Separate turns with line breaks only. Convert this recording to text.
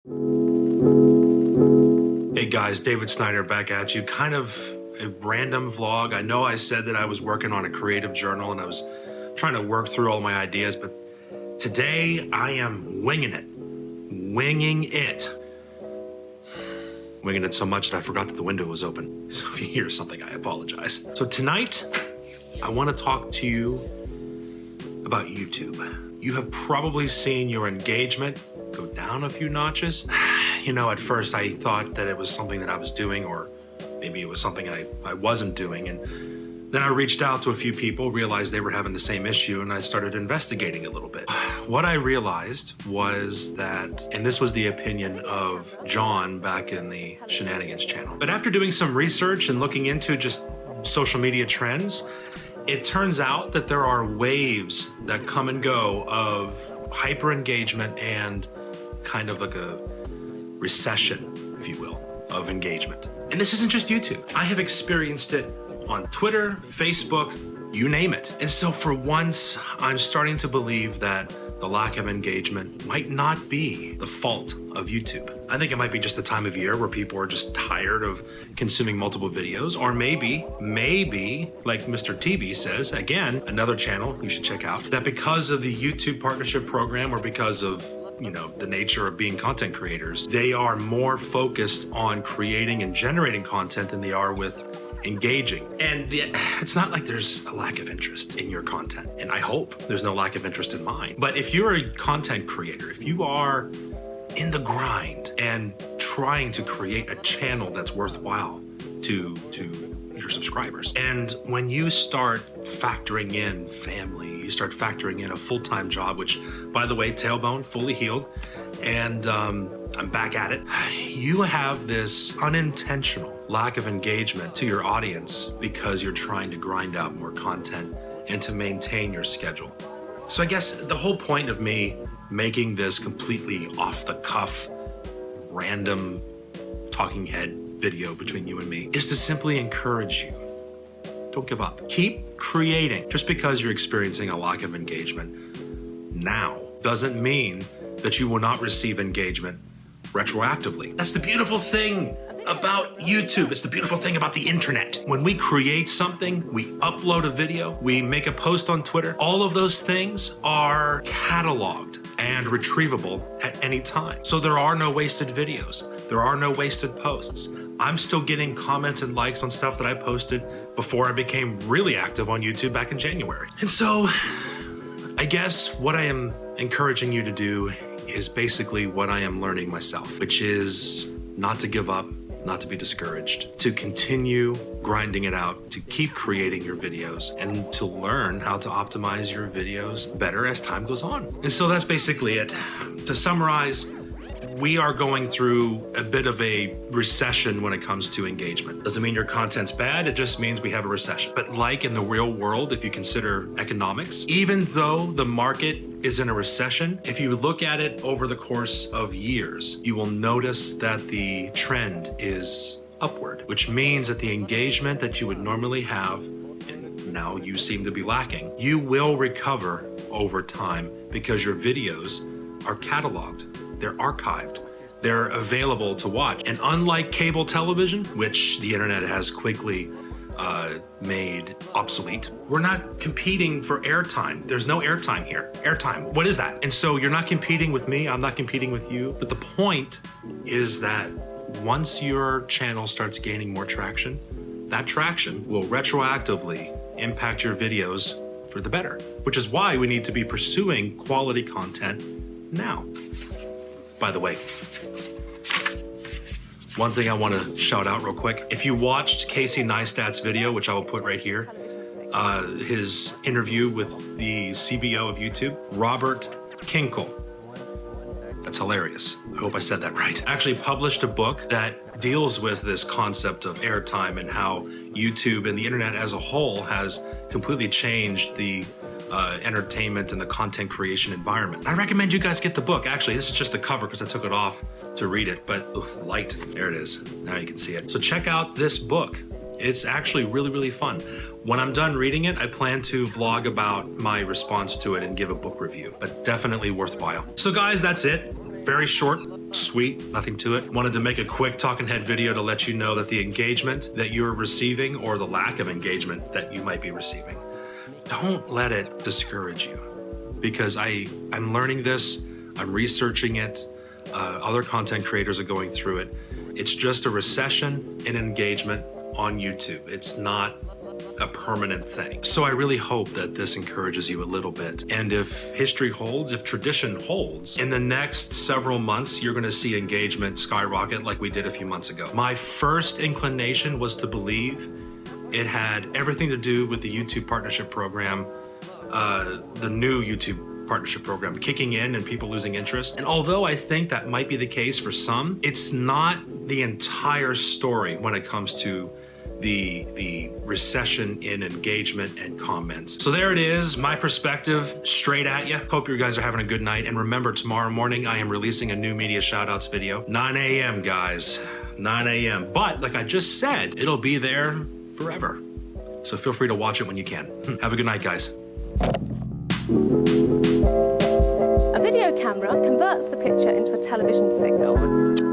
Hey guys, David Snyder back at you. Kind of a random vlog. I know I said that I was working on a creative journal and I was trying to work through all my ideas, but today I am winging it. Winging it so much that I forgot that the window was open. So if you hear something, I apologize. So tonight, I want to talk to you about YouTube. You have probably seen your engagement go down a few notches. You know, at first I thought that it was something that I was doing, or maybe it was something I wasn't doing. And then I reached out to a few people, realized they were having the same issue, and I started investigating a little bit. What I realized was that, and this was the opinion of John back in the Shenanigans channel, but after doing some research and looking into just social media trends, it turns out that there are waves that come and go of hyper engagement and kind of like a recession, if you will, of engagement. And this isn't just YouTube. I have experienced it on Twitter, Facebook, you name it. And so for once, I'm starting to believe that the lack of engagement might not be the fault of YouTube. I think it might be just the time of year where people are just tired of consuming multiple videos, or maybe, like Mr. TV says, again, another channel you should check out, that because of the YouTube partnership program, or because of, you know, the nature of being content creators, they are more focused on creating and generating content than they are with engaging. And it's not like there's a lack of interest in your content, and I hope there's no lack of interest in mine. But if you're a content creator, if you are in the grind and trying to create a channel that's worthwhile to your subscribers, and when you start factoring in family, you start factoring in a full-time job, which, by the way, tailbone fully healed, and I'm back at it, you have this unintentional lack of engagement to your audience because you're trying to grind out more content and to maintain your schedule. So I guess the whole point of me making this completely off the cuff, random talking head video between you and me is to simply encourage you. Don't give up. Keep creating. Just because you're experiencing a lack of engagement now doesn't mean that you will not receive engagement retroactively. That's the beautiful thing about YouTube. It's the beautiful thing about the internet. When we create something, we upload a video, we make a post on Twitter, all of those things are cataloged and retrievable at any time. So there are no wasted videos. There are no wasted posts. I'm still getting comments and likes on stuff that I posted before I became really active on YouTube back in January. And so I guess what I am encouraging you to do is basically what I am learning myself, which is not to give up, not to be discouraged, to continue grinding it out, to keep creating your videos, and to learn how to optimize your videos better as time goes on. And so that's basically it. To summarize, we are going through a bit of a recession when it comes to engagement. Doesn't mean your content's bad, it just means we have a recession. But like in the real world, if you consider economics, even though the market is in a recession, if you look at it over the course of years, you will notice that the trend is upward, which means that the engagement that you would normally have, and now you seem to be lacking, you will recover over time because your videos are cataloged. They're archived. They're available to watch. And unlike cable television, which the internet has quickly made obsolete, we're not competing for airtime. There's no airtime here. Airtime, what is that? And so you're not competing with me, I'm not competing with you. But the point is that once your channel starts gaining more traction, that traction will retroactively impact your videos for the better, which is why we need to be pursuing quality content now. By the way, one thing I want to shout out real quick. If you watched Casey Neistat's video, which I will put right here, his interview with the CBO of YouTube, Robert Kinkle. That's hilarious. I hope I said that right. Actually published a book that deals with this concept of airtime and how YouTube and the internet as a whole has completely changed the entertainment and the content creation environment. I recommend you guys get the book. Actually, this is just the cover because I took it off to read it, but light, there it is. Now you can see it. So check out this book. It's actually really, really fun. When I'm done reading it, I plan to vlog about my response to it and give a book review, but definitely worthwhile. So guys, that's it. Very short, sweet, nothing to it. Wanted to make a quick talking head video to let you know that the engagement that you're receiving, or the lack of engagement that you might be receiving, don't let it discourage you. Because I'm learning this, I'm researching it, other content creators are going through it. It's just a recession in engagement on YouTube. It's not a permanent thing. So I really hope that this encourages you a little bit. And if history holds, if tradition holds, in the next several months, you're gonna see engagement skyrocket like we did a few months ago. My first inclination was to believe it had everything to do with the YouTube partnership program, the new YouTube partnership program kicking in and people losing interest. And although I think that might be the case for some, it's not the entire story when it comes to the recession in engagement and comments. So there it is, my perspective straight at you. Hope you guys are having a good night. And remember, tomorrow morning, I am releasing a new media shoutouts video. 9 a.m. guys, 9 a.m. But like I just said, it'll be there forever. So feel free to watch it when you can. Have a good night, guys.
A video camera converts the picture into a television signal.